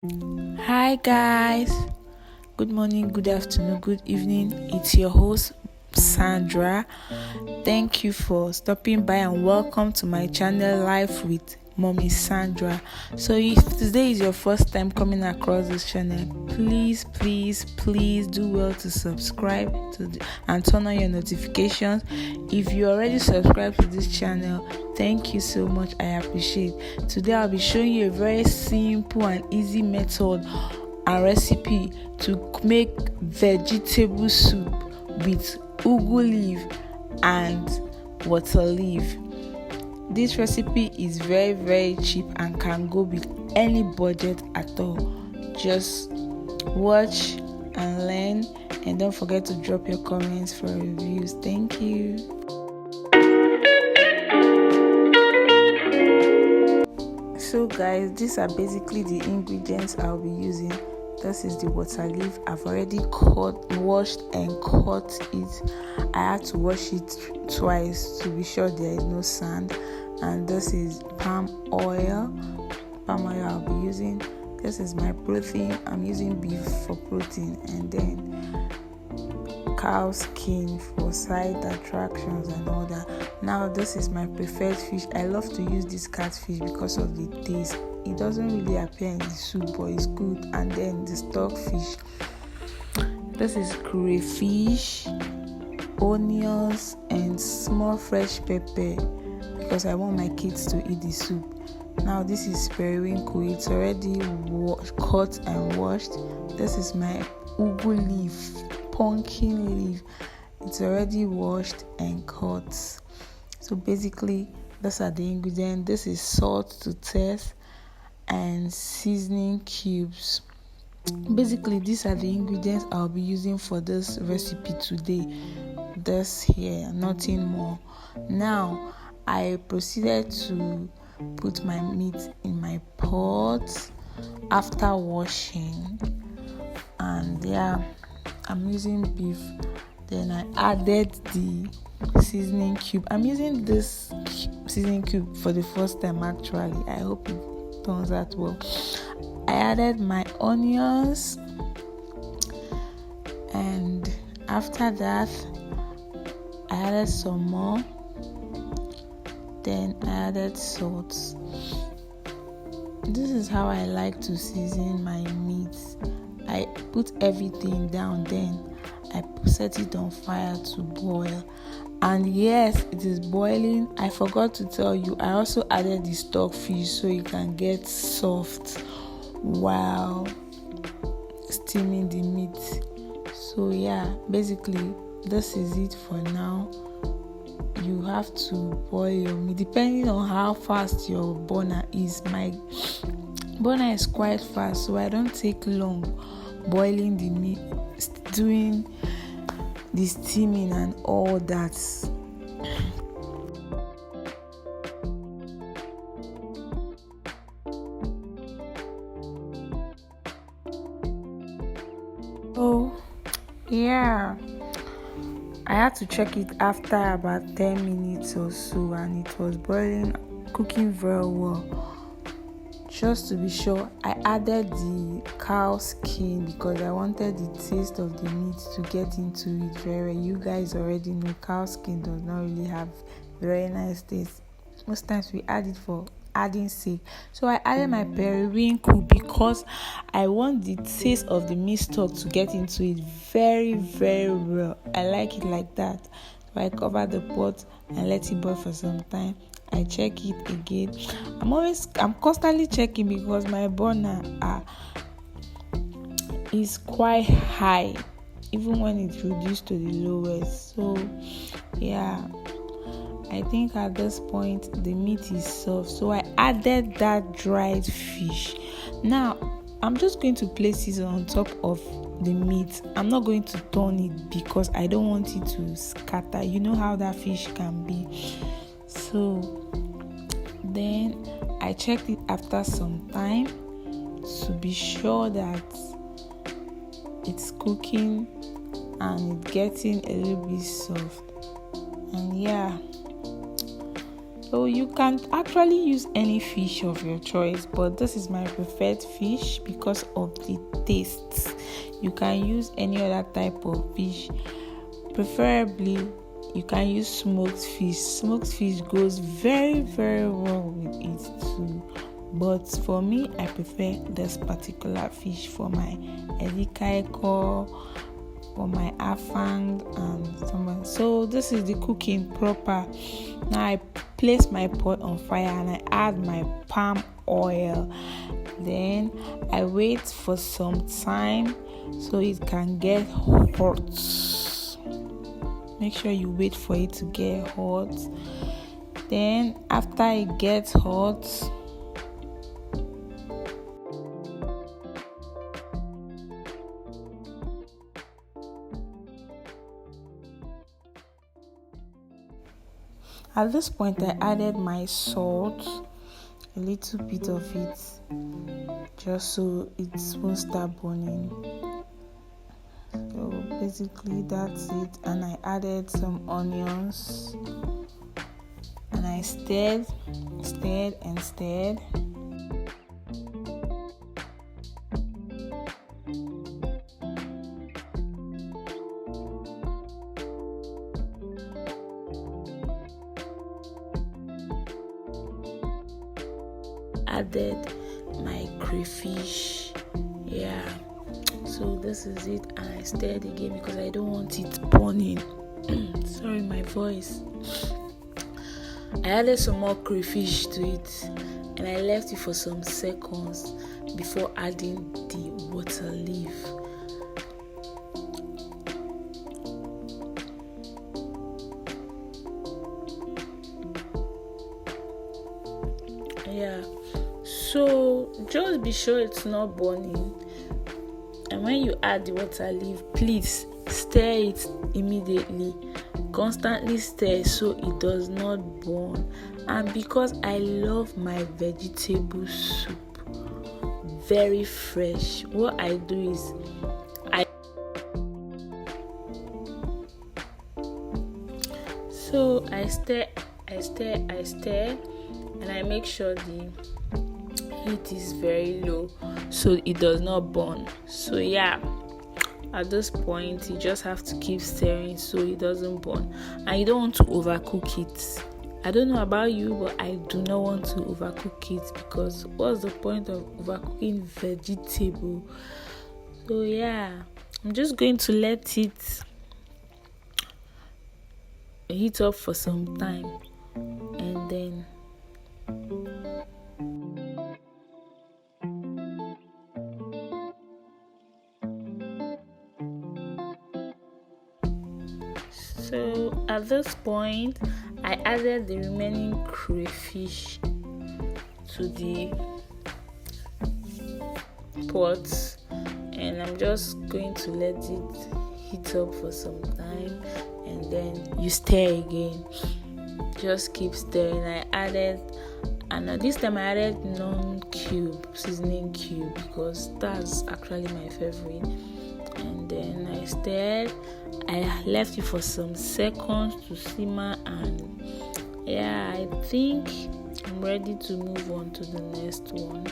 Hi guys, good morning, good afternoon, good evening. It's your host Sandra. Thank you for stopping by and welcome to my channel Life with Mommy Sandra. So if today is your first time coming across this channel, please do well to subscribe and turn on your notifications. If you already subscribed to this channel, thank you so much. I appreciate. Today I'll be showing you a very simple and easy method and recipe to make vegetable soup with ugu leaf and water leaf. This recipe is very cheap and can go with any budget at all. Just watch and learn, and don't forget to drop your comments for reviews. Thank you. So guys, these are basically the ingredients I'll be using. This is the water leaf. I've already washed and cut it. I had to wash it twice to be sure there is no sand. And this is palm oil I'll be using. This is my protein. I'm using beef for protein, and then cow skin for side attractions and all that. Now this is my preferred fish. I love to use this catfish because of the taste. It doesn't really appear in the soup, but it's good. And then the stockfish. This is crayfish, onions, and small fresh pepper because I want my kids to eat the soup. Now this is periwinkle. It's already cut and washed. This is my ugu leaf, pumpkin leaf. It's already washed and cut. So basically, those are the ingredients. This is salt to taste and seasoning cubes. Basically, these are the ingredients I'll be using for this recipe today. This here, nothing more. Now, I proceeded to put my meat in my pot after washing, and I'm using beef. Then I added the seasoning cube. I'm using this seasoning cube for the first time actually. I hope it turns out well. I added my onions, and after that I added some more. Then I added salt. This is how I like to season my meat. I put everything down, then I set it on fire to boil. And yes, it is boiling. I forgot to tell you, I also added the stockfish so it can get soft while steaming the meat. So basically this is it for now. You have to boil your meat depending on how fast your burner is. My burner is quite fast, so I don't take long boiling the meat, doing the steaming and all that. I had to check it after about 10 minutes or so, and it was boiling, cooking very well. Just to be sure, I added the cow skin because I wanted the taste of the meat to get into it very well. You guys already know cow skin does not really have very nice taste. Most times we add it for adding sake. So I added my periwinkle because I want the taste of the meat stock to get into it very well. I like it like that. So I cover the pot and let it boil for some time. I check it again. I'm constantly checking because my burner is quite high even when it's reduced to the lowest. So I think at this point the meat is soft, so I added that dried fish. Now I'm just going to place it on top of the meat. I'm not going to turn it because I don't want it to scatter. You know how that fish can be. So then I checked it after some time to be sure that it's cooking and it's getting a little bit soft. And So you can actually use any fish of your choice, but this is my preferred fish because of the taste. You can use any other type of fish. Preferably, you can use smoked fish. Smoked fish goes very, very well with it too. But for me, I prefer this particular fish for my edikaiko, for my afang, and someone. So this is the cooking proper. Now I place my pot on fire and I add my palm oil. Then I wait for some time so it can get hot. Make sure you wait for it to get hot. Then after it gets hot, at this point I added my salt, a little bit of it, just so it won't start burning. So basically that's it, and I added some onions and I stirred. Added my crayfish. So this is it, and I stirred again because I don't want it burning. Sorry, my voice. I added some more crayfish to it and I left it for some seconds before adding the water leaf. So just be sure it's not burning, and when you add the water leaf, please stir it immediately. Constantly stir so it does not burn. And because I love my vegetable soup very fresh, what I do is I stir, and I make sure the heat is very low so it does not burn. So at this point you just have to keep stirring so it doesn't burn, and you don't want to overcook it. I don't know about you, but I do not want to overcook it, because what's the point of overcooking vegetable? So I'm just going to let it heat up for some time, and then so at this point I added the remaining crayfish to the pot, and I'm just going to let it heat up for some time, and then you stir again. Just keep stirring. I added, and this time I added non-cube seasoning cube because that's actually my favorite. And then I stirred. I left it for some seconds to simmer, and I think I'm ready to move on to the next one,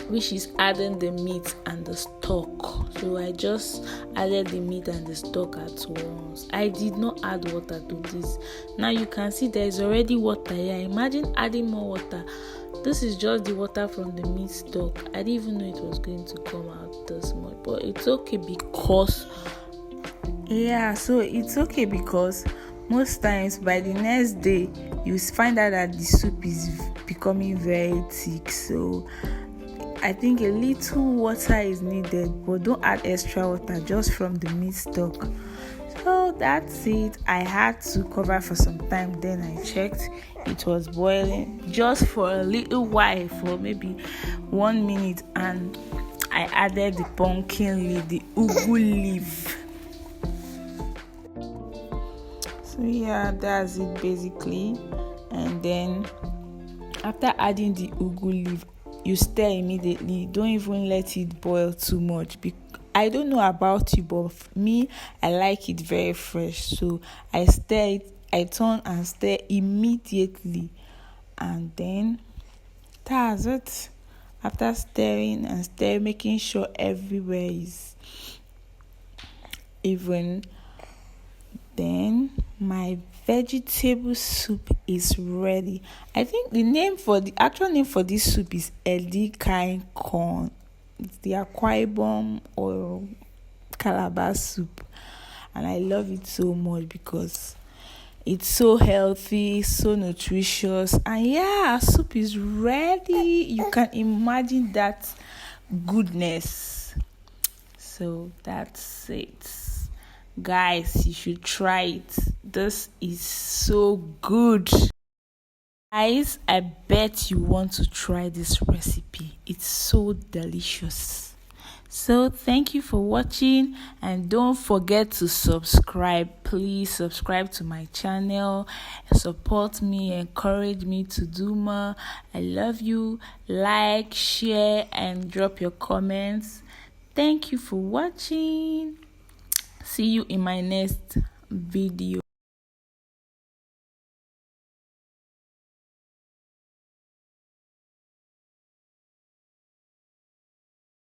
which is adding the meat and the stock. So I just added the meat and the stock at once. I did not add water to this. Now you can see there is already water here. Imagine adding more water. This is just the water from the meat stock. I didn't even know it was going to come out this much, but it's okay because most times by the next day you find out that the soup is becoming very thick. So I think a little water is needed, but don't add extra water, just from the meat stock. So that's it. I had to cover for some time. Then I checked, it was boiling just for a little while, for maybe 1 minute, and I added the pumpkin leaf, the ugu leaf. So that's it basically. And then after adding the ugu leaf, you stir immediately. Don't even let it boil too much. I don't know about you, but me, I like it very fresh. So I stir it I turn and stir immediately, and then that's it. After stirring and stirring, making sure everywhere is even, then my vegetable soup is ready. I think the actual name for this soup is Edikain corn. It's the Akwa Ibom or Calabar soup, and I love it so much because it's so healthy, so nutritious, and yeah, soup is ready. You can imagine that goodness. So that's it. Guys, you should try it. This is so good. Guys, I bet you want to try this recipe. It's so delicious. So thank you for watching, and don't forget to subscribe. Please subscribe to my channel. Support me, encourage me to do more. I love you. Like, share, and drop your comments. Thank you for watching. See you in my next video.